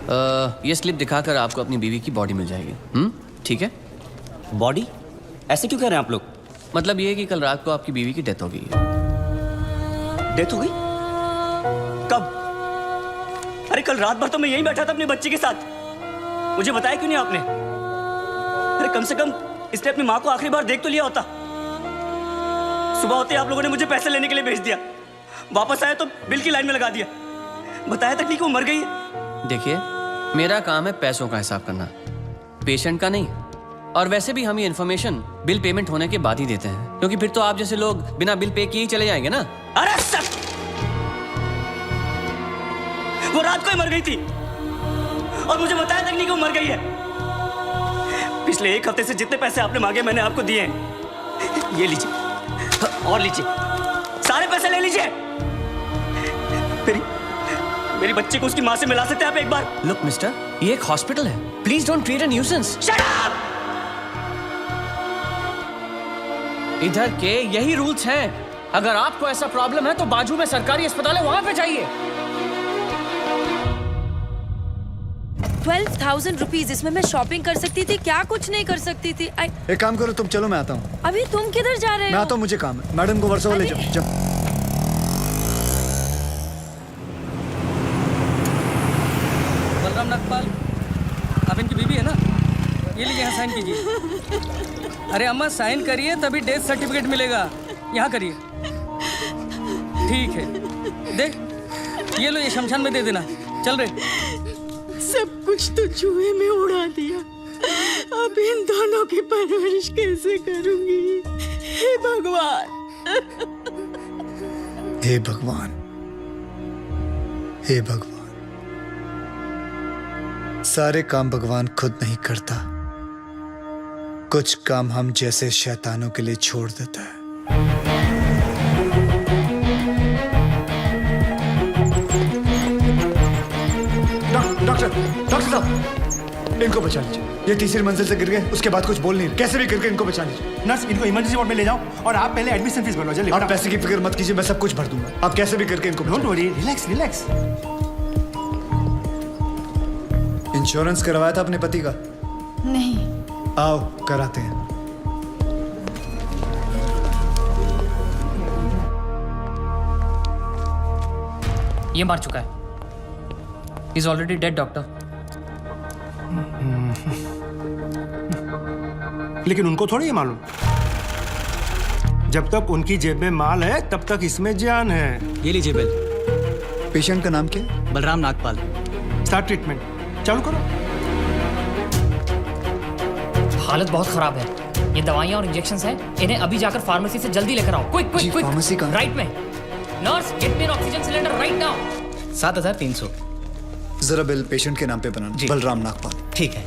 ये स्लिप दिखाकर आपको अपनी बीवी की बॉडी मिल जाएगी। ठीक है? बॉडी? ऐसे क्यों कह रहे हैं आप लोग? मतलब ये है कि कल रात को आपकी बीवी की डेथ हो गई है। डेथ हो गई? कब? अरे कल रात भर तो मैं यहीं बैठा था अपने बच्चे के साथ। मुझे बताया क्यों नहीं आपने? अरे कम से कम इसने अपनी माँ को आखिरी बार देख तो लिया होता। सुबह होते आप लोगों ने मुझे पैसे लेने के लिए भेज दिया, वापस आया तो बिल की लाइन में लगा दिया, बताया तक नहीं कि वो मर गई है। देखिए, मेरा काम है पैसों का हिसाब करना, पेशेंट का नहीं। और वैसे भी हम ये इन्फॉर्मेशन बिल पेमेंट होने के बाद ही देते हैं, क्योंकि फिर तो आप जैसे लोग बिना बिल पे किए ही चले जाएंगे ना। अरे सर, वो रात को ही मर गई थी और मुझे बताया तक नहीं कि वो मर गई है। पिछले एक हफ्ते से जितने पैसे आपने मांगे मैंने आपको दिए हैं। ये लीजिए और लीजिए, सारे पैसे ले लीजिए। मेरी बच्ची को उसकी माँ से मिला सकते हैं आप एक बार? लुक मिस्टर, ये एक हॉस्पिटल है, please don't create a nuisance. Shut up! इधर के यही रूल्स हैं। अगर आपको ऐसा प्रॉब्लम है तो बाजू में सरकारी अस्पताल है, वहां पे जाइए। 12,000 रुपीज, इसमें मैं शॉपिंग कर सकती थी, क्या कुछ नहीं कर सकती थी। एक काम करो, तुम चलो, मैं आता हूँ। अभी तुम किधर जा रहे हो? मैं आता हूँ, मुझे काम है। मैडम को वर्सोवा ले जाओ। बलराम नागपाल, आप इनकी बीवी है ना? ये लीजिए, यहाँ साइन कीजिए। अरे अम्मा, साइन करिए तभी डेथ सर्टिफिकेट मिलेगा। यहाँ करिए। ठीक है, देख ये लो, ये शमशान में दे देना। चल रहे। सब कुछ तो चूहे में उड़ा दिया, अब इन दोनों की परवरिश कैसे करूंगी? हे भगवान, हे भगवान, हे भगवान। सारे काम भगवान खुद नहीं करता, कुछ काम हम जैसे शैतानों के लिए छोड़ देता है। डॉक्टर साहब, इनको बचा लीजिए। ये तीसरी मंजिल से गिर गए, उसके बाद कुछ बोल नहीं रहे, कैसे भी करके इनको बचा लीजिए। नर्स, इनको इमरजेंसी वार्ड में ले जाओ और आप पहले एडमिशन फीस भरो। जल्दी। आप पैसे की फिक्र मत कीजिए, मैं सब कुछ भर दूंगा। आप कैसे भी करके इनको don't worry, relax relax. Insurance करवाया था अपने पति का? नहीं। आओ कराते हैं। ये मार चुका है। He's already dead, doctor. लेकिन उनको थोड़ी ये मालूम, जब तक उनकी जेब में माल है तब तक इसमें जान है। ये लीजिए बिल। पेशेंट का नाम क्या? बलराम नागपाल। स्टार्ट ट्रीटमेंट, चालू करो। हालत बहुत खराब है। ये दवाइयाँ और इंजेक्शंस हैं, इन्हें अभी जाकर फार्मेसी से जल्दी लेकर आओ। Quick quick quick. फार्मेसी कहाँ? राइट में। Nurse, get me N oxygen cylinder right now. 7,300। जरा बिल पेशेंट के नाम पे बनाना। बलराम नागपाल। ठीक है।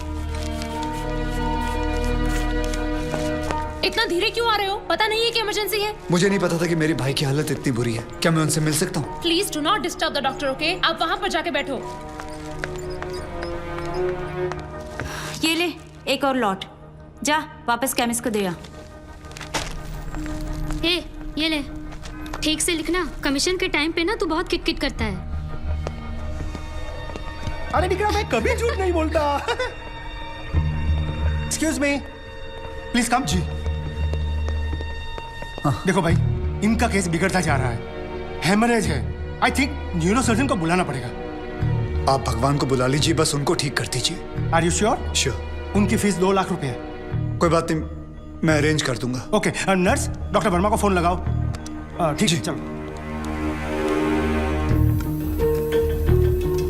इतना धीरे क्यों आ रहे हो? पता नहीं है कि इमरजेंसी है? मुझे नहीं पता था कि मेरे भाई की हालत इतनी बुरी है। क्या मैं उनसे मिल सकता हूँ? Please do not disturb the doctor, okay? आप वहाँ पर जाके बैठो। ये ले, एक और लॉट। जा वापस केमिस्ट को दे आ। ये ले, ठीक से लिखना। कमीशन के टाइम पे ना तू बहुत किट-किट करता है। अरे निकला, मैं कभी झूठ नहीं बोलता। Excuse me, please come. जी। देखो भाई, इनका केस बिगड़ता जा रहा है, हेमरेज है। आई थिंक न्यूरोसर्जन को बुलाना पड़ेगा। आप भगवान को बुला लीजिए, बस उनको ठीक कर दीजिए। Are you sure? श्योर। उनकी फीस 2 लाख रुपए है। कोई बात नहीं, मैं अरेंज कर दूंगा। ओके, नर्स, डॉक्टर वर्मा को फोन लगाओ। ठीक है, चलो।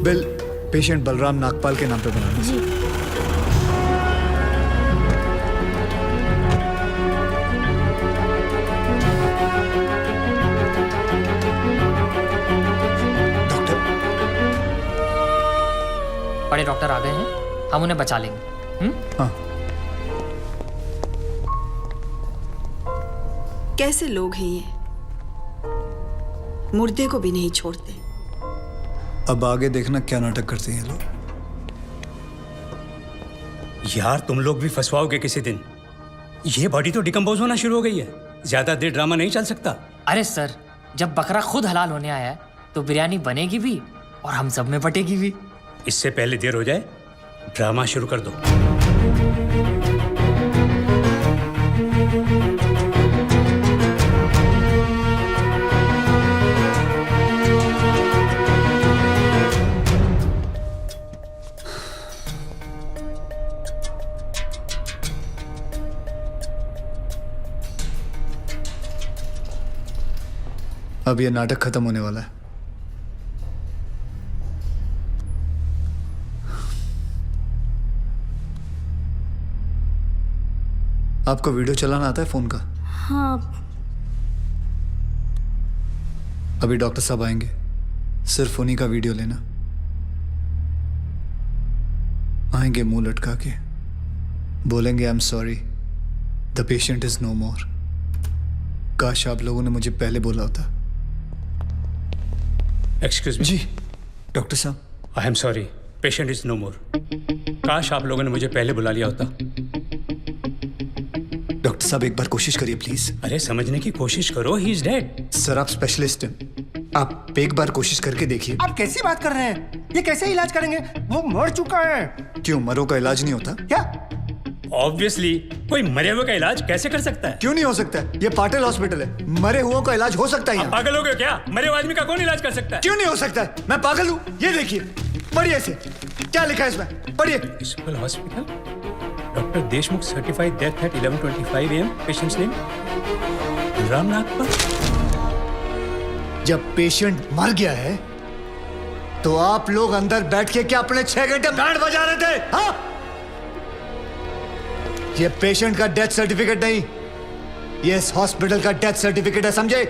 बिल पेशेंट बलराम नागपाल के नाम पे बनाना। जी। डॉक्टर, बड़े डॉक्टर आ गए हैं, हम उन्हें बचा लेंगे। हाँ। कैसे लोग हैं ये, मुर्दे को भी नहीं छोड़ते। अब आगे देखना क्या नाटक करते हैं लोग। यार तुम लोग भी फंसवाओगे किसी दिन। ये बॉडी तो डिकम्पोज होना शुरू हो गई है, ज्यादा देर ड्रामा नहीं चल सकता। अरे सर, जब बकरा खुद हलाल होने आया है तो बिरयानी बनेगी भी और हम सब में बटेगी भी। इससे पहले देर हो जाए ड्रामा शुरू कर दो। अब ये नाटक खत्म होने वाला है। आपको वीडियो चलाना आता है फोन का? हाँ। अभी डॉक्टर साहब आएंगे, सिर्फ उन्हीं का वीडियो लेना। आएंगे मुंह लटका के, बोलेंगे I am sorry, the patient is no more. काश आप लोगों ने मुझे पहले बोला होता। Excuse me. जी डॉक्टर साहब। I am sorry, patient is no more. काश आप लोगों ने मुझे पहले बुला लिया होता। डॉक्टर साहब एक बार कोशिश करिए प्लीज। अरे समझने की कोशिश करो, ही इज डेड। सर आप स्पेशलिस्ट हैं, आप एक बार कोशिश करके देखिए। आप कैसी बात कर रहे हैं? ये कैसे इलाज करेंगे? वो मर चुका है। क्यों, मरो का इलाज नहीं होता क्या? ऑब्वियसली कोई मरे हुए का इलाज कैसे कर सकता है? क्यों नहीं हो सकता है? ये पाटिल हॉस्पिटल है, मरे हुए का इलाज हो सकता है यहाँ। पागल हो गए क्या? मरे हुए आदमी का कौन इलाज कर सकता है? क्यों नहीं हो सकता है? मैं पागल हूँ? ये देखिए, पढ़िए इसे, क्या लिखा है इसमें, पढ़िए। Municipal hospital, doctor Deshmukh certified death eight 11:25 AM। Patients name Ram Nagpal. जब पेशेंट मर गया है तो आप लोग अंदर बैठ के क्या अपने 6 घंटे बैंड बजा रहे थे? हाँ? ये पेशेंट का डेथ सर्टिफिकेट नहीं, ये इस हॉस्पिटल का डेथ सर्टिफिकेट है, समझे?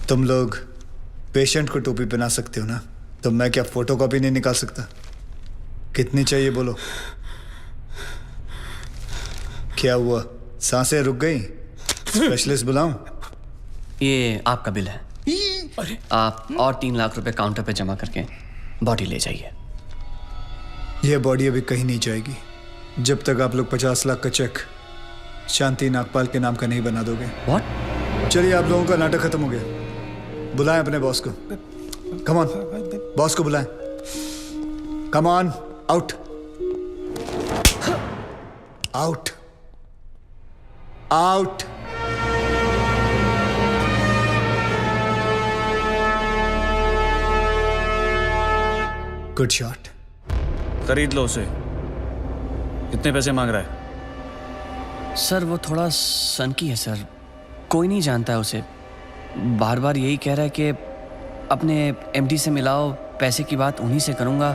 तुम लोग पेशेंट को टोपी पहना सकते हो ना, तो मैं क्या फोटोकॉपी नहीं निकाल सकता? कितनी चाहिए बोलो? क्या हुआ, सांसें रुक गई? स्पेशलिस्ट बुलाऊं? ये आपका बिल है। आप और 3 लाख रुपए काउंटर पे जमा करके बॉडी ले जाइए। यह बॉडी अभी कहीं नहीं जाएगी जब तक आप लोग 50 लाख का चेक शांति नागपाल के नाम का नहीं बना दोगे। व्हाट? चलिए, आप लोगों का नाटक खत्म हो गया। बुलाएं अपने बॉस को। कम ऑन, बॉस को बुलाएं। Come on, out out out. Good shot. खरीद लो उसे। कितने पैसे मांग रहा है? सर वो थोड़ा सनकी है सर, कोई नहीं जानता है उसे। बार बार यही कह रहा है कि अपने एमडी से मिलाओ, पैसे की बात उन्हीं से करूंगा।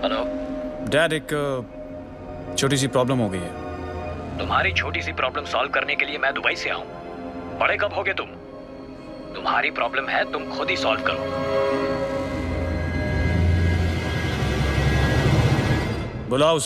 हेलो डैड, एक छोटी सी प्रॉब्लम हो गई है। तुम्हारी छोटी सी प्रॉब्लम सॉल्व करने के लिए मैं दुबई से आऊं? बड़े कब होगे तुम? तुम्हारी प्रॉब्लम है, तुम खुद ही सॉल्व करो। बुलाओ।